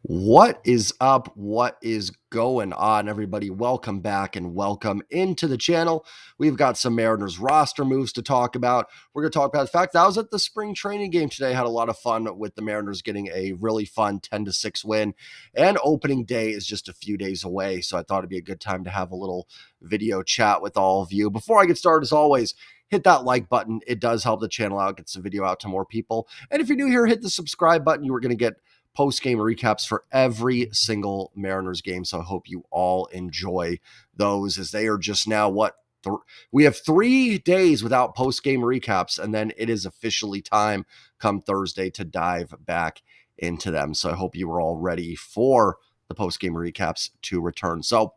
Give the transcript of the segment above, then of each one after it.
What is up? What is going on, everybody? Welcome back and welcome into the channel. We've got some Mariners roster moves to talk about. We're going to talk about the fact that I was at the spring training game today. Had a lot of fun with the Mariners getting a really fun 10-6 win. And opening day is just a few days away, so I thought it'd be a good time to have a little video chat with all of you. Before I get started, as always, hit that like button. It does help the channel out, gets the video out to more people. And if you're new here, hit the subscribe button. You are going to get post-game recaps for every single Mariners game. So I hope you all enjoy those, as they are just now we have 3 days without post-game recaps, and then it is officially time come Thursday to dive back into them. So I hope you are all ready for the post-game recaps to return. So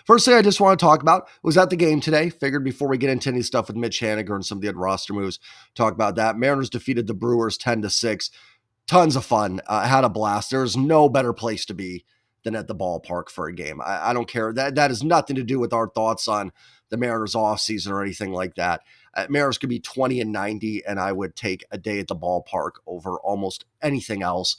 first thing I just want to talk about was at the game today. Figured before we get into any stuff with Mitch Haniger and some of the other roster moves, talk about that. Mariners defeated the Brewers 10-6. Tons of fun. Had a blast. There's no better place to be than at the ballpark for a game. I don't care. That has nothing to do with our thoughts on the Mariners offseason or anything like that. Mariners could be 20-90, and I would take a day at the ballpark over almost anything else.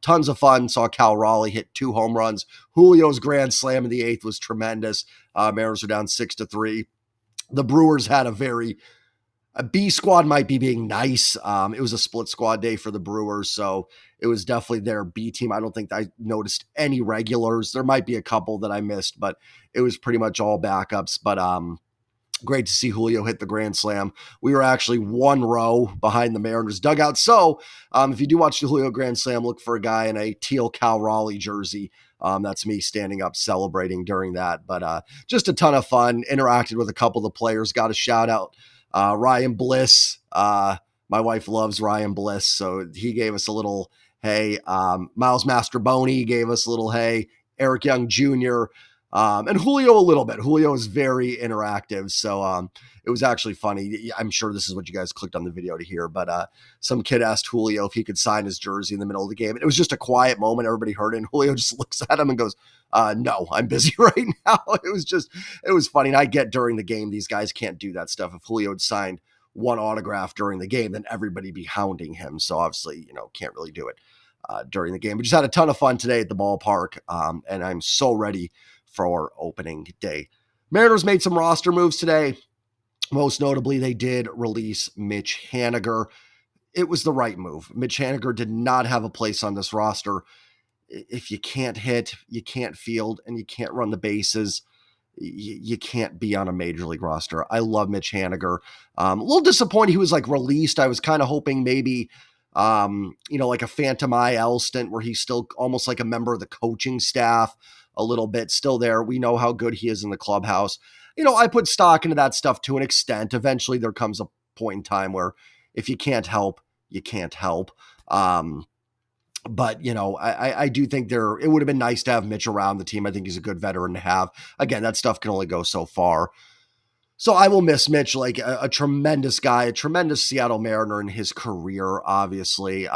Tons of fun. Saw Cal Raleigh hit 2 home runs. Julio's grand slam in the 8th was tremendous. Mariners are down 6-3. The Brewers had a B squad might be being nice. It was a split squad day for the Brewers, so it was definitely their B team. I don't think I noticed any regulars. There might be a couple that I missed, but it was pretty much all backups. But great to see Julio hit the grand slam. We were actually 1 row behind the Mariners dugout. So if you do watch the Julio grand slam, look for a guy in a teal Cal Raleigh jersey. That's me standing up celebrating during that. But just a ton of fun. Interacted with a couple of the players. Got a shout out. Ryan Bliss, my wife loves Ryan Bliss, so he gave us a little hey. Miles Mastroboni gave us a little hey. Eric Young Jr. And Julio a little bit. Julio is very interactive, so it was actually funny. I'm sure this is what you guys clicked on the video to hear, but some kid asked Julio if he could sign his jersey in the middle of the game. It was just a quiet moment. Everybody heard it, and Julio just looks at him and goes, no, I'm busy right now. It was funny. And I get during the game, these guys can't do that stuff. If Julio had signed one autograph during the game, then everybody be hounding him. So obviously, can't really do it during the game. But just had a ton of fun today at the ballpark. And I'm so ready for opening day. Mariners made some roster moves today. Most notably, they did release Mitch Haniger. It was the right move. Mitch Haniger did not have a place on this roster. If you can't hit, you can't field, and you can't run the bases, you can't be on a major league roster. I love Mitch Haniger. A little disappointed he was released. I was kind of hoping maybe, like a phantom IL stint where he's still almost like a member of the coaching staff a little bit, still there. We know how good he is in the clubhouse. I put stock into that stuff to an extent. Eventually there comes a point in time where if you can't help, you can't help. But, I do think it would have been nice to have Mitch around the team. I think he's a good veteran to have. Again, that stuff can only go so far. So I will miss Mitch, like a tremendous guy, a tremendous Seattle Mariner in his career, obviously.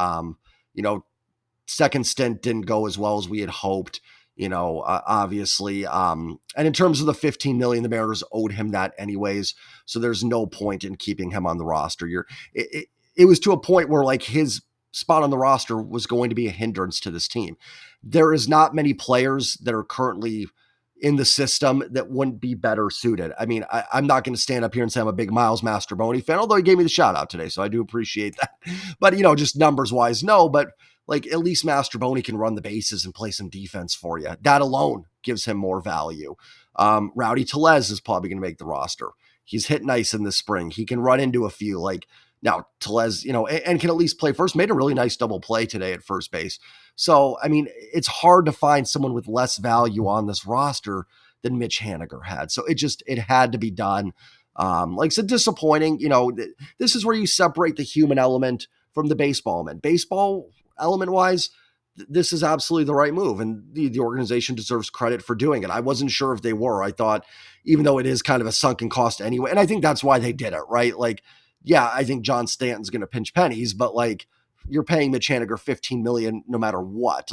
Second stint didn't go as well as we had hoped, obviously. And in terms of the $15 million, the Mariners owed him that anyways. So there's no point in keeping him on the roster. It was to a point where his spot on the roster was going to be a hindrance to this team. There is not many players that are currently in the system that wouldn't be better suited. I mean, I'm not going to stand up here and say I'm a big Miles Mastroboni fan, although he gave me the shout out today, so I do appreciate that. But, just numbers wise, no, but at least Mastroboni can run the bases and play some defense for you. That alone gives him more value. Rowdy Tellez is probably going to make the roster. He's hit nice in the spring. He can run into a few, now, Tellez, and can at least play first. Made a really nice double play today at first base. So, I mean, it's hard to find someone with less value on this roster than Mitch Haniger had. So it had to be done. Like I said, disappointing. This is where you separate the human element from the baseball element. Baseball element-wise, this is absolutely the right move, and the organization deserves credit for doing it. I wasn't sure if they were. I thought, even though it is kind of a sunken cost anyway, and I think that's why they did it, right? Yeah, I think John Stanton's going to pinch pennies, but you're paying Mitch Haniger $15 million no matter what.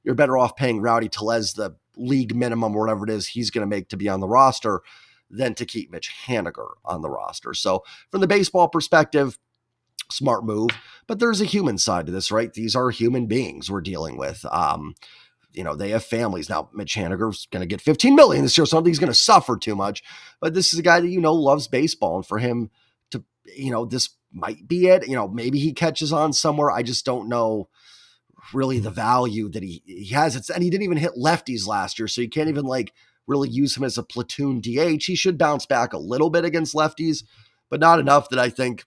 You're better off paying Rowdy Tellez the league minimum or whatever it is he's going to make to be on the roster than to keep Mitch Haniger on the roster. So from the baseball perspective, Smart move, but there's a human side to this, right? These are human beings we're dealing with. They have families. Now, Mitch Haniger's going to get $15 million this year, so I don't think he's going to suffer too much. But this is a guy that, loves baseball. And for him to, this might be it. Maybe he catches on somewhere. I just don't know really the value that he has. And he didn't even hit lefties last year, so you can't even really use him as a platoon DH. He should bounce back a little bit against lefties, but not enough that I think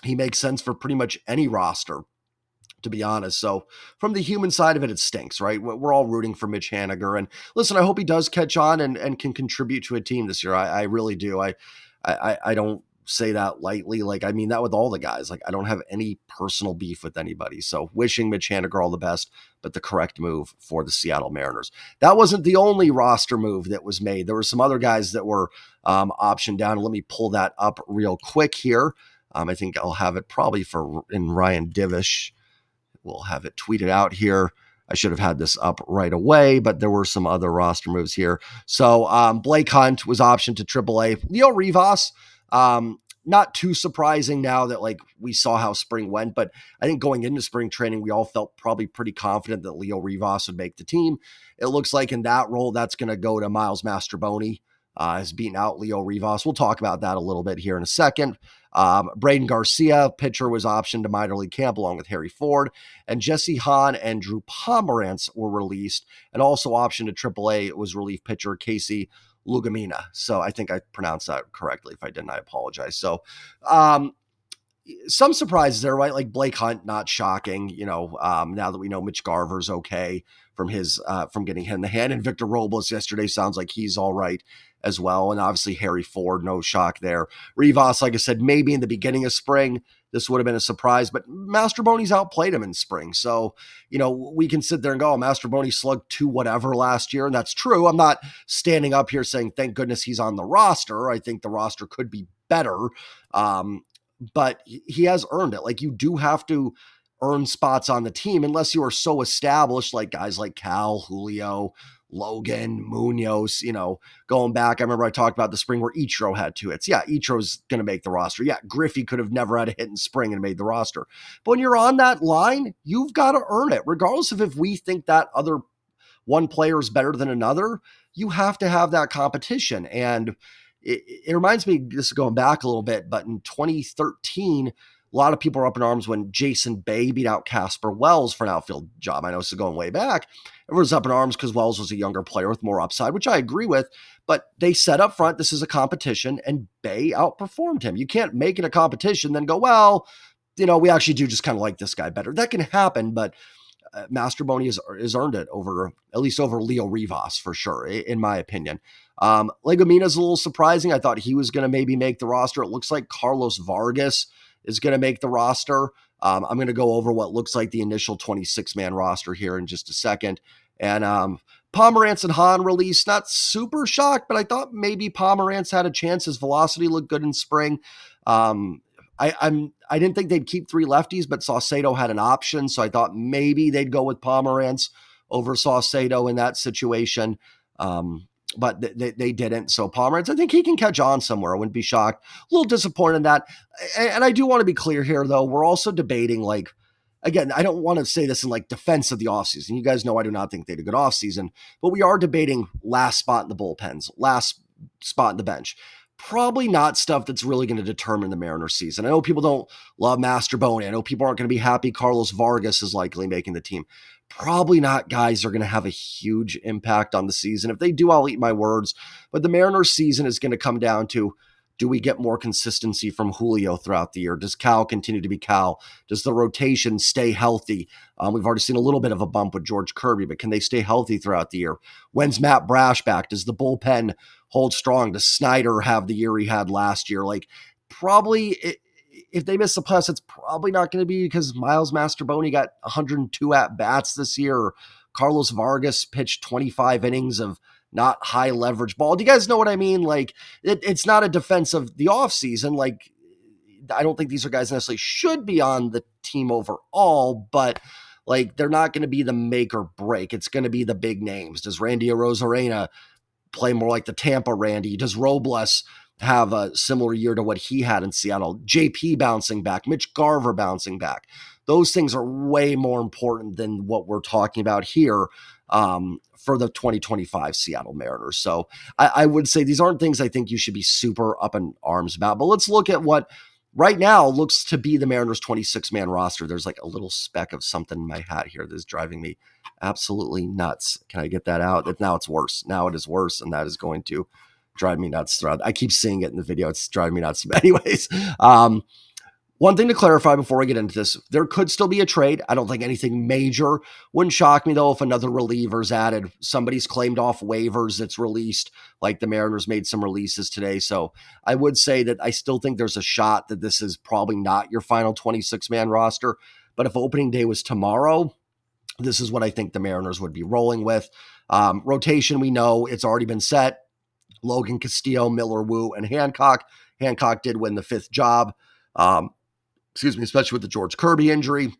he makes sense for pretty much any roster, to be honest. So from the human side of it, it stinks, right? We're all rooting for Mitch Haniger. And listen, I hope he does catch on and can contribute to a team this year. I really do. I don't say that lightly. I mean that with all the guys. I don't have any personal beef with anybody. So wishing Mitch Haniger all the best, but the correct move for the Seattle Mariners. That wasn't the only roster move that was made. There were some other guys that were optioned down. Let me pull that up real quick here. I think I'll have it probably in Ryan Divish. We'll have it tweeted out here. I should have had this up right away, but there were some other roster moves here. So Blake Hunt was optioned to AAA. Leo Rivas, not too surprising now that we saw how spring went, but I think going into spring training, we all felt probably pretty confident that Leo Rivas would make the team. It looks like in that role, that's going to go to Miles Mastroboni. Has beaten out Leo Rivas. We'll talk about that a little bit here in a second. Braden Garcia, pitcher, was optioned to minor league camp along with Harry Ford, and Jesse Hahn and Drew Pomerantz were released, and also optioned to AAA was relief pitcher Casey Lugamina. So I think I pronounced that correctly. If I didn't, I apologize. So some surprises there, right? Like Blake Hunt, not shocking, now that we know Mitch Garver's okay from getting hit in the hand, and Victor Robles yesterday sounds like he's all right as well. And obviously Harry Ford, no shock there. Rivas, like I said, maybe in the beginning of spring, this would have been a surprise, but Mastroboni's outplayed him in spring. So, we can sit there and go, Mastroboni slugged 2 whatever last year. And that's true. I'm not standing up here saying, thank goodness he's on the roster. I think the roster could be better. But he has earned it. You do have to earn spots on the team unless you are so established, like guys like Cal, Julio, Logan, Munoz, going back. I remember I talked about the spring where Ichiro had 2 hits. Yeah, Ichiro's going to make the roster. Yeah, Griffey could have never had a hit in spring and made the roster. But when you're on that line, you've got to earn it. Regardless of if we think that other one player is better than another, you have to have that competition. And it reminds me, this is going back a little bit, but in 2013, a lot of people are up in arms when Jason Bay beat out Casper Wells for an outfield job. I know this is going way back. Everyone's up in arms because Wells was a younger player with more upside, which I agree with. But they said up front, this is a competition, and Bay outperformed him. You can't make it a competition, then go, well, we actually do just kind of like this guy better. That can happen, but Mastroboni has earned it at least over Leo Rivas for sure, in my opinion. Legumina's a little surprising. I thought he was going to maybe make the roster. It looks like Carlos Vargas is going to make the roster. I'm going to go over what looks like the initial 26-man roster here in just a second. And Pomerantz and Hahn released, not super shocked, but I thought maybe Pomerantz had a chance. His velocity looked good in spring. I didn't think they'd keep 3 lefties, but Saucedo had an option, so I thought maybe they'd go with Pomerantz over Saucedo in that situation. But they didn't. So Pomerantz, I think he can catch on somewhere. I wouldn't be shocked. A little disappointed in that. And I do want to be clear here, though. We're also debating, again, I don't want to say this in defense of the offseason. You guys know I do not think they had a good offseason, but we are debating last spot in the bullpens, last spot in the bench. Probably not stuff that's really going to determine the Mariners season. I know people don't love Mastroboni. I know people aren't going to be happy Carlos Vargas is likely making the team. Probably not guys that are going to have a huge impact on the season. If they do, I'll eat my words. But the Mariners season is going to come down to, do we get more consistency from Julio throughout the year? Does Cal continue to be Cal? Does the rotation stay healthy? We've already seen a little bit of a bump with George Kirby, but can they stay healthy throughout the year? When's Matt Brash back? Does the bullpen hold strong? Does Snyder have the year he had last year? Probably, if they miss the playoffs, it's probably not going to be because Miles Mastroboni got 102 at-bats this year, or Carlos Vargas pitched 25 innings of not high leverage ball. Do you guys know what I mean? It's not a defense of the offseason. I don't think these are guys necessarily should be on the team overall, but they're not going to be the make or break. It's going to be the big names. Does Randy Arozarena play more like the Tampa Randy? Does Robles have a similar year to what he had in Seattle. JP bouncing back, Mitch Garver bouncing back. Those things are way more important than what we're talking about here for the 2025 Seattle Mariners. So I would say these aren't things I think you should be super up in arms about. But let's look at what right now looks to be the Mariners 26-man roster. There's like a little speck of something in my hat here that's driving me absolutely nuts. Can I get that out? Now it's worse. Now it is worse, and that is going to drive me nuts throughout. I keep seeing it in the video. It's driving me nuts. But anyways, one thing to clarify before I get into this, there could still be a trade. I don't think anything major. Wouldn't shock me, though, if another reliever's added. Somebody's claimed off waivers that's released, like the Mariners made some releases today. So I would say that I still think there's a shot that this is probably not your final 26-man roster. But if opening day was tomorrow, this is what I think the Mariners would be rolling with. Rotation, we know it's already been set. Logan, Castillo, Miller, Wu, and Hancock. Hancock did win the fifth job. Especially with the George Kirby injury.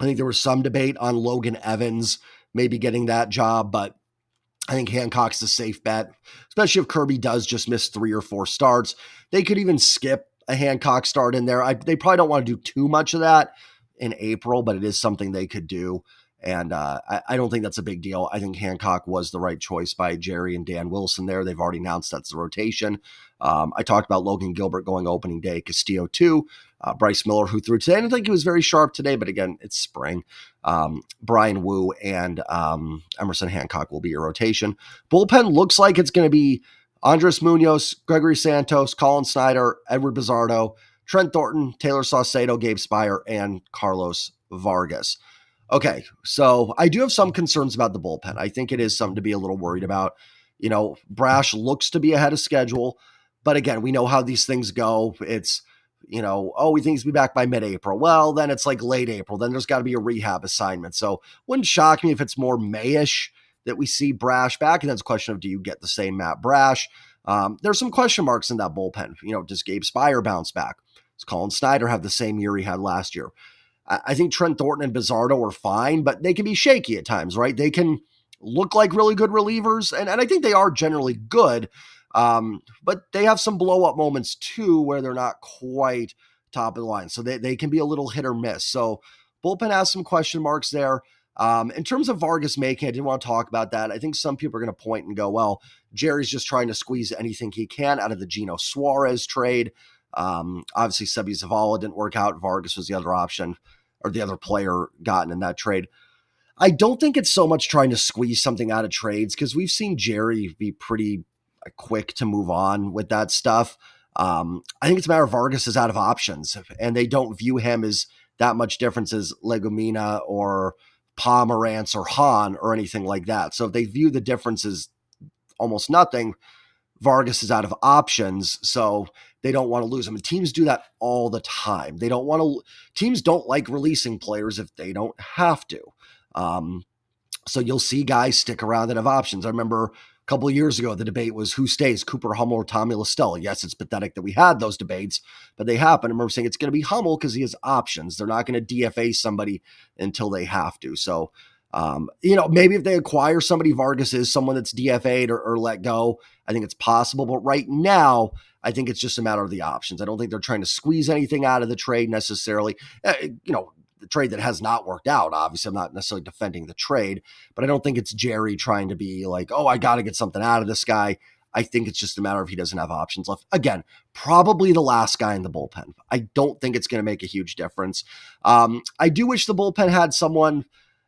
I think there was some debate on Logan Evans maybe getting that job, but I think Hancock's the safe bet, especially if Kirby does just miss 3 or 4 starts. They could even skip a Hancock start in there. They probably don't want to do too much of that in April, but it is something they could do. And I don't think that's a big deal. I think Hancock was the right choice by Jerry and Dan Wilson there. They've already announced that's the rotation. I talked about Logan Gilbert going opening day, Castillo too. Bryce Miller, who threw today. I don't think he was very sharp today, but again, it's spring. Brian Wu and Emerson Hancock will be your rotation. Bullpen looks like it's going to be Andres Munoz, Gregory Santos, Colin Snyder, Edward Bizardo, Trent Thornton, Taylor Saucedo, Gabe Spire, and Carlos Vargas. Okay, so I do have some concerns about the bullpen. I think it is something to be a little worried about. You know, Brash looks to be ahead of schedule, but again, we know how these things go. It's, you know, oh, we think he's be back by mid-April. Well, then it's like late April. Then there's got to be a rehab assignment. So wouldn't shock me if it's more May-ish that we see Brash back. And that's a question of, do you get the same Matt Brash? There's some question marks in that bullpen. You know, does Gabe Spire bounce back? Does Colin Snyder have the same year he had last year? I think Trent Thornton and Bizardo are fine, but they can be shaky at times, right? They can look like really good relievers, and I think they are generally good, but they have some blow-up moments too where they're not quite top of the line. So they can be a little hit or miss. So bullpen has some question marks there. In terms of Vargas making, I didn't want to talk about that. I think some people are going to point and go, well, Jerry's just trying to squeeze anything he can out of the Gino Suarez trade. Obviously, Sebi Zavala didn't work out. Vargas was the other option, or the other player gotten in that trade. I don't think it's so much trying to squeeze something out of trades, because we've seen Jerry be pretty quick to move on with that stuff. I think it's a matter of Vargas is out of options, and they don't view him as that much difference as Legumina or Pomerantz or Hahn or anything like that. So if they view the difference as almost nothing, Vargas is out of options, so they don't want to lose him. And teams do that all the time. They don't want to. Teams don't like releasing players if they don't have to. So you'll see guys stick around that have options. I remember a couple of years ago, the debate was who stays, Cooper Hummel or Tommy La Stella. Yes, it's pathetic that we had those debates, but they happen. I remember saying it's going to be Hummel because he has options. They're not going to DFA somebody until they have to. So, maybe if they acquire somebody, Vargas is someone that's DFA'd or let go. I think it's possible. But right now, I think it's just a matter of the options. I don't think they're trying to squeeze anything out of the trade necessarily. The trade that has not worked out. Obviously, I'm not necessarily defending the trade, but I don't think it's Jerry trying to be like, oh, I got to get something out of this guy. I think it's just a matter of he doesn't have options left. Again, probably the last guy in the bullpen. I don't think it's going to make a huge difference. I do wish the bullpen had someone.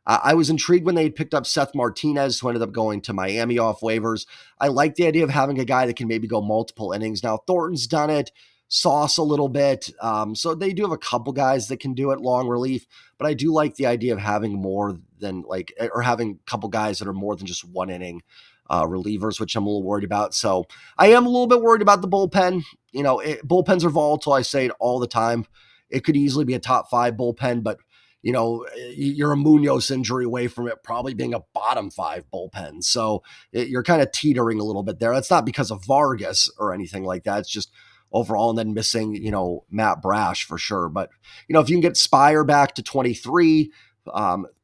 I was intrigued when they picked up Seth Martinez, who ended up going to Miami off waivers. I like the idea of having a guy that can maybe go multiple innings. Now, Thornton's done it. Sauce a little bit. So they do have a couple guys that can do it, long relief, but I do like the idea of having more than or having a couple guys that are more than just one inning relievers, which I'm a little worried about. So I am a little bit worried about the bullpen. Bullpens are volatile. I say it all the time. It could easily be a top 5 bullpen, but you're a Munoz injury away from it probably being a bottom 5 bullpen. So you're kind of teetering a little bit there. That's not because of Vargas or anything like that. It's just overall, and then missing, Matt Brash for sure. But, if you can get Spire back to 23,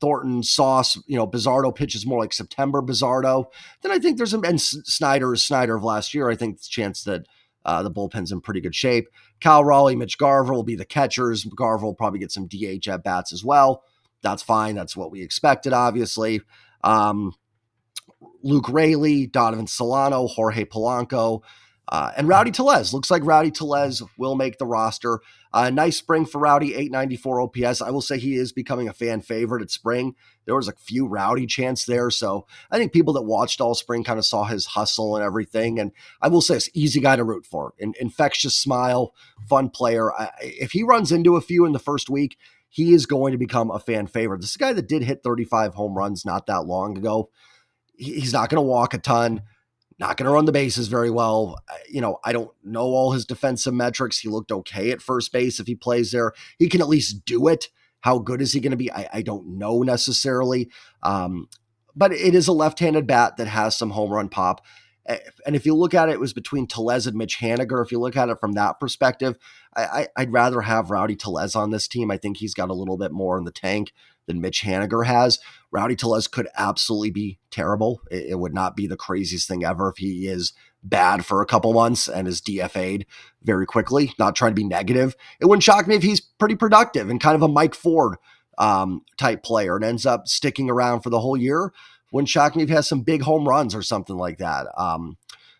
Thornton, Sauce, Bizardo pitches more like September Bizardo, then I think and Snyder is Snyder of last year. I think there's a chance that The bullpen's in pretty good shape. Cal Raleigh, Mitch Garver will be the catchers. Garver will probably get some DH at bats as well. That's fine. That's what we expected, obviously. Luke Raley, Donovan Solano, Jorge Polanco, and Rowdy Tellez. Looks like Rowdy Tellez will make the roster. Nice spring for Rowdy, 894 OPS. I will say he is becoming a fan favorite at spring. There was a few Rowdy chants there, so I think people that watched all spring kind of saw his hustle and everything. And I will say it's easy guy to root for. Infectious smile, fun player. If he runs into a few in the first week, he is going to become a fan favorite. This is a guy that did hit 35 home runs not that long ago. He's not going to walk a ton, not going to run the bases very well. I don't know all his defensive metrics. He looked okay at first base if he plays there. He can at least do it. How good is he going to be? I don't know necessarily. But it is a left-handed bat that has some home run pop. And if you look at it, it was between Tellez and Mitch Haniger. If you look at it from that perspective, I'd rather have Rowdy Tellez on this team. I think he's got a little bit more in the tank than Mitch Haniger has. Rowdy Tellez could absolutely be terrible. It would not be the craziest thing ever if he is bad for a couple months and is DFA'd very quickly. Not trying to be negative. It wouldn't shock me if he's pretty productive and kind of a Mike Ford type player and ends up sticking around for the whole year. Wouldn't shock me if he has some big home runs or something like that.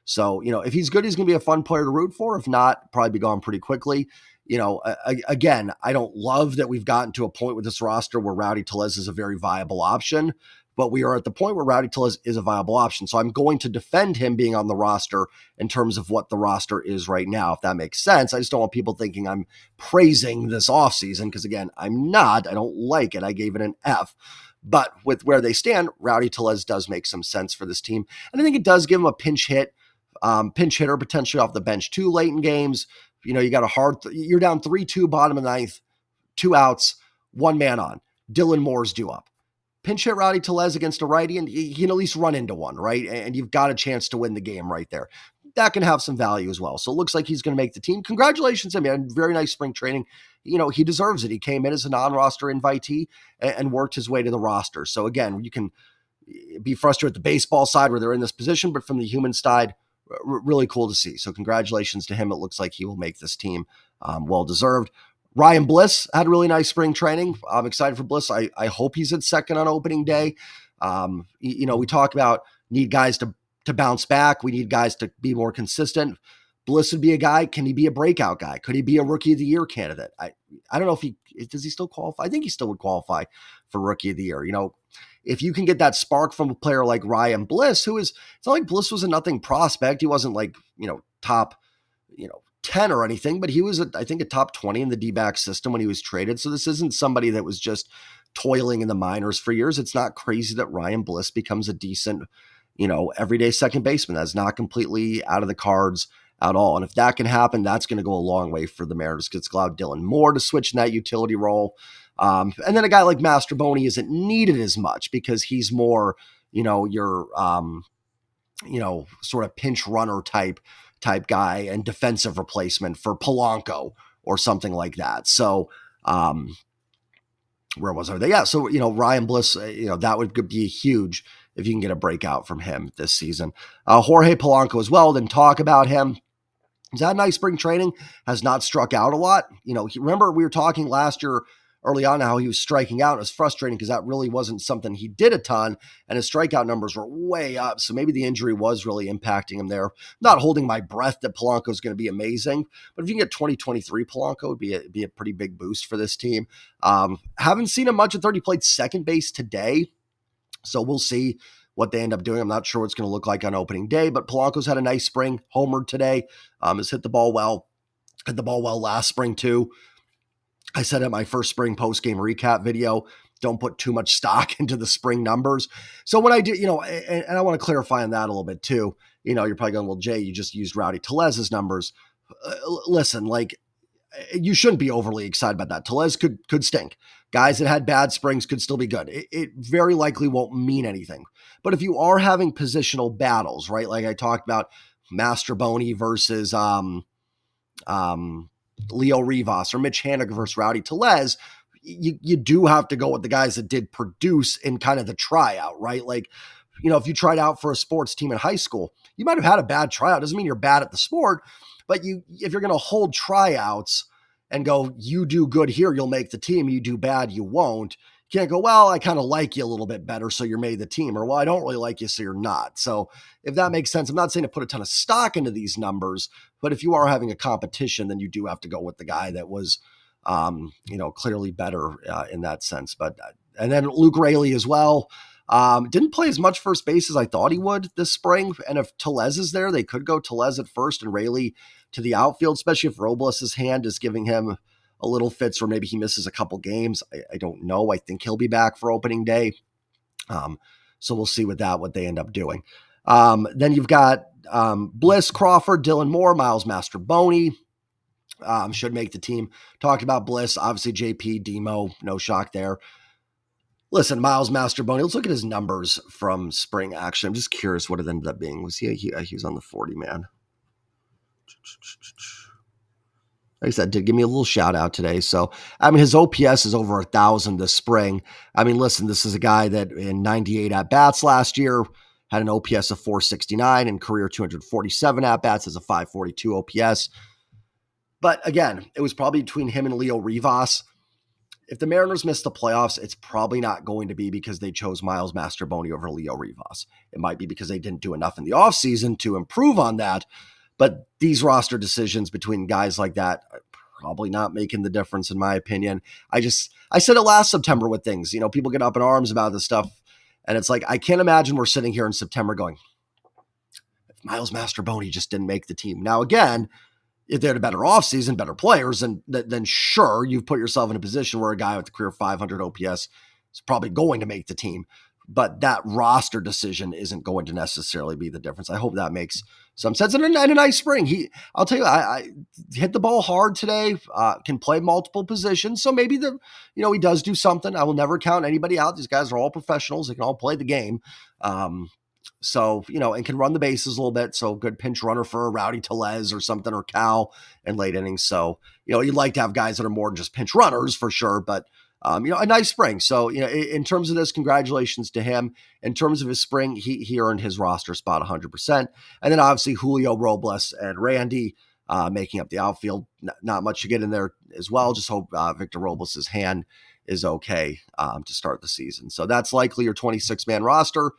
So, if he's good, he's going to be a fun player to root for. If not, probably be gone pretty quickly. Again, I don't love that we've gotten to a point with this roster where Rowdy Tellez is a very viable option, but we are at the point where Rowdy Tellez is a viable option. So I'm going to defend him being on the roster in terms of what the roster is right now, if that makes sense. I just don't want people thinking I'm praising this offseason because, again, I'm not. I don't like it. I gave it an F. But with where they stand, Rowdy Tellez does make some sense for this team. And I think it does give him a pinch hitter potentially off the bench too late in games. You got you're down 3-2 bottom of the ninth, 2 outs, 1 man on. Dylan Moore's due up. Pinch hit Rowdy Tellez against a righty, and he can at least run into one, right? And you've got a chance to win the game right there. That can have some value as well. So it looks like he's going to make the team. Congratulations to him, man. Very nice spring training. He deserves it. He came in as a non-roster invitee and worked his way to the roster. So again, you can be frustrated at the baseball side where they're in this position, but from the human side, really cool to see. So congratulations to him. It looks like he will make this team well-deserved. Ryan Bliss had a really nice spring training. I'm excited for Bliss. I hope he's at second on opening day. We talk about need guys to bounce back. We need guys to be more consistent. Bliss would be a guy. Can he be a breakout guy? Could he be a rookie of the year candidate? I don't know if does he still qualify? I think he still would qualify for rookie of the year. If you can get that spark from a player like Ryan Bliss, it's not like Bliss was a nothing prospect. He wasn't like, top, 10 or anything, but he was, I think, a top 20 in the D-back system when he was traded. So this isn't somebody that was just toiling in the minors for years. It's not crazy that Ryan Bliss becomes a decent, everyday second baseman. That's not completely out of the cards at all. And if that can happen, that's going to go a long way for the Mariners. It's allowed Dylan Moore to switch in that utility role. And then a guy like Mastroboni isn't needed as much because he's more, your, sort of pinch runner type guy and defensive replacement for Polanco or something like that. So, where was I? Yeah. So, Ryan Bliss, that would be huge if you can get a breakout from him this season. Jorge Polanco as well. Didn't talk about him. He's had nice spring training, has not struck out a lot. Remember we were talking last year early on how he was striking out. It was frustrating because that really wasn't something he did a ton, and his strikeout numbers were way up. So maybe the injury was really impacting him there. I'm not holding my breath that Polanco is going to be amazing, but if you can get 2023 Polanco, it would be a pretty big boost for this team. Haven't seen him much at third. He played second base today, so we'll see what they end up doing. I'm not sure what it's going to look like on opening day, but Polanco's had a nice spring, homered today, has hit the ball well last spring too. I said at my first spring post-game recap video, don't put too much stock into the spring numbers. So when I do, and I want to clarify on that a little bit too, you're probably going, well, Jay, you just used Rowdy Tellez's numbers. Listen, you shouldn't be overly excited about that. Tellez could stink. Guys that had bad springs could still be good. It very likely won't mean anything. But if you are having positional battles, right, like I talked about Mastroboni versus Leo Rivas or Mitch Haniger versus Rowdy Tellez, you do have to go with the guys that did produce in kind of the tryout, right? if you tried out for a sports team in high school, you might have had a bad tryout. Doesn't mean you're bad at the sport, but if you're going to hold tryouts and go, you do good here, you'll make the team. You do bad, you won't. You can't go, well, I kind of like you a little bit better, so you're made the team. Or, well, I don't really like you, so you're not. So if that makes sense, I'm not saying to put a ton of stock into these numbers, but if you are having a competition, then you do have to go with the guy that was, clearly better in that sense. And then Luke Raley as well. Didn't play as much first base as I thought he would this spring. And if Tellez is there, they could go Tellez at first and Raley to the outfield, especially if Robles' hand is giving him a little fits, or maybe he misses a couple games. I don't know. I think he'll be back for opening day. So we'll see what they end up doing. Then you've got Bliss, Crawford, Dylan Moore, Miles Mastroboni. Should make the team. Talked about Bliss, obviously JP, Demo, no shock there. Listen, Miles Mastroboni, let's look at his numbers from spring action. I'm just curious what it ended up being. Was he was on the 40 man? Like I said, did give me a little shout out today. So, his OPS is over 1,000 this spring. Listen, this is a guy that in 98 at-bats last year had an OPS of 469 and career 247 at-bats as a 542 OPS. But again, it was probably between him and Leo Rivas. If the Mariners miss the playoffs, it's probably not going to be because they chose Miles Mastroboni over Leo Rivas. It might be because they didn't do enough in the offseason to improve on that. But these roster decisions between guys like that are probably not making the difference, in my opinion. I said it last September with things. People get up in arms about this stuff, and it's like, I can't imagine we're sitting here in September going, if Miles Mastroboni just didn't make the team. Now, again, if they had a better offseason, better players, then sure, you've put yourself in a position where a guy with a career 500 OPS is probably going to make the team. But that roster decision isn't going to necessarily be the difference. I hope that makes some sense. And a nice spring. I'll tell you, I hit the ball hard today, can play multiple positions. So maybe he does do something. I will never count anybody out. These guys are all professionals. They can all play the game. And can run the bases a little bit. So good pinch runner for a Rowdy Tellez or something, or Cal in late innings. So, you'd like to have guys that are more than just pinch runners for sure, but a nice spring. So, in terms of this, congratulations to him. In terms of his spring, he earned his roster spot 100%. And then obviously Julio, Robles, and Randy making up the outfield. Not much to get in there as well. Just hope Victor Robles' hand is okay to start the season. So that's likely your 26-man roster.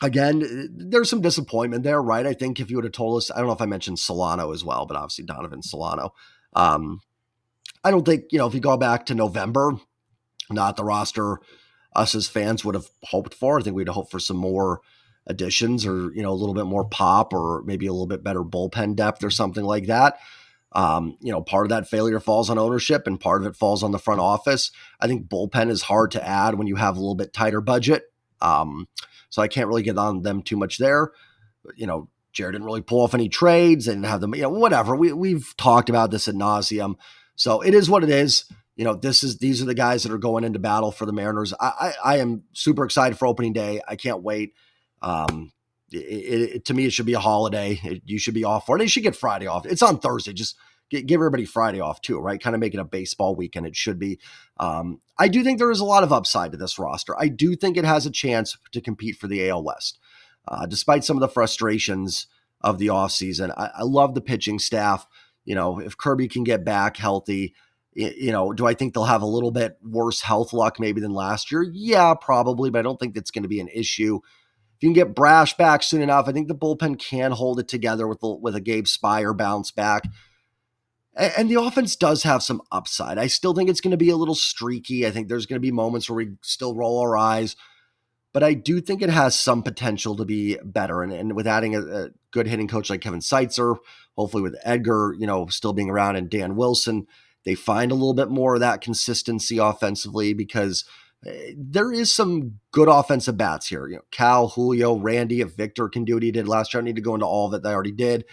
Again, there's some disappointment there, right? I think if you would have told us, I don't know if I mentioned Solano as well, but obviously Donovan Solano. I don't think, if you go back to November, not the roster us as fans would have hoped for. I think we'd hope for some more additions, or, a little bit more pop, or maybe a little bit better bullpen depth or something like that. Part of that failure falls on ownership and part of it falls on the front office. I think bullpen is hard to add when you have a little bit tighter budget. So I can't really get on them too much there. Jared didn't really pull off any trades and have them, whatever. We've talked about this ad nauseum. So it is what it is. These are the guys that are going into battle for the Mariners. I am super excited for opening day. I can't wait. To me, it should be a holiday. You should be off for it. You should get Friday off. It's on Thursday. Just give everybody Friday off too, right? Kind of make it a baseball weekend. It should be. I do think there is a lot of upside to this roster. I do think it has a chance to compete for the AL West. Despite some of the frustrations of the offseason, I love the pitching staff. If Kirby can get back healthy, do I think they'll have a little bit worse health luck maybe than last year? Yeah, probably, but I don't think that's going to be an issue. If you can get Brash back soon enough, I think the bullpen can hold it together with a Gabe Spire bounce back. And the offense does have some upside. I still think it's going to be a little streaky. I think there's going to be moments where we still roll our eyes. But I do think it has some potential to be better. And with adding a good hitting coach like Kevin Seitzer, hopefully with Edgar, still being around, and Dan Wilson, they find a little bit more of that consistency offensively, because there is some good offensive bats here. Cal, Julio, Randy, if Victor can do what he did last year, I need to go into all of it that I already did.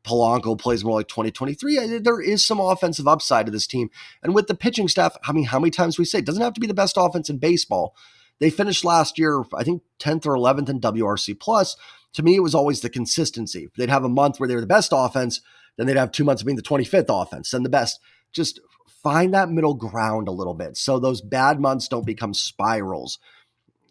Polanco plays more like 2023. There is some offensive upside to this team. And with the pitching staff, how many times we say it doesn't have to be the best offense in baseball. They finished last year, I think 10th or 11th in WRC plus. To me, it was always the consistency. They'd have a month where they were the best offense, then they'd have 2 months of being the 25th offense, then the best. Just find that middle ground a little bit, so those bad months don't become spirals.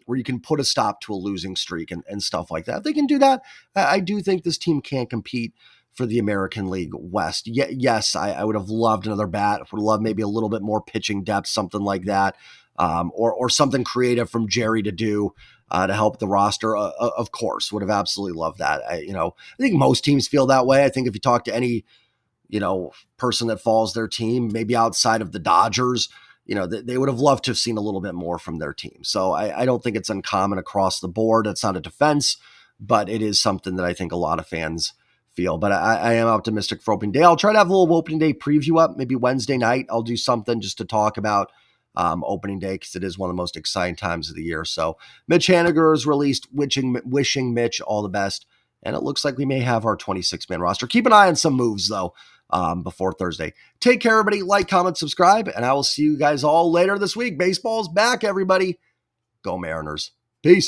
where you can put a stop to a losing streak and stuff like that. If they can do that, I do think this team can compete for the American League West. Yes, I would have loved another bat. Would have loved maybe a little bit more pitching depth, something like that, or something creative from Jerry to do to help the roster. Of course, would have absolutely loved that. I think most teams feel that way. I think if you talk to any person that follows their team, maybe outside of the Dodgers, they would have loved to have seen a little bit more from their team. So I don't think it's uncommon across the board. It's not a defense, but it is something that I think a lot of fans feel. But I am optimistic for opening day. I'll try to have a little opening day preview up, maybe Wednesday night. I'll do something just to talk about opening day because it is one of the most exciting times of the year. So Mitch Haniger is released, wishing Mitch all the best. And it looks like we may have our 26-man roster. Keep an eye on some moves, though, before Thursday. Take care, everybody. Like, comment, subscribe, and I will see you guys all later this week. Baseball's back, everybody. Go Mariners. Peace.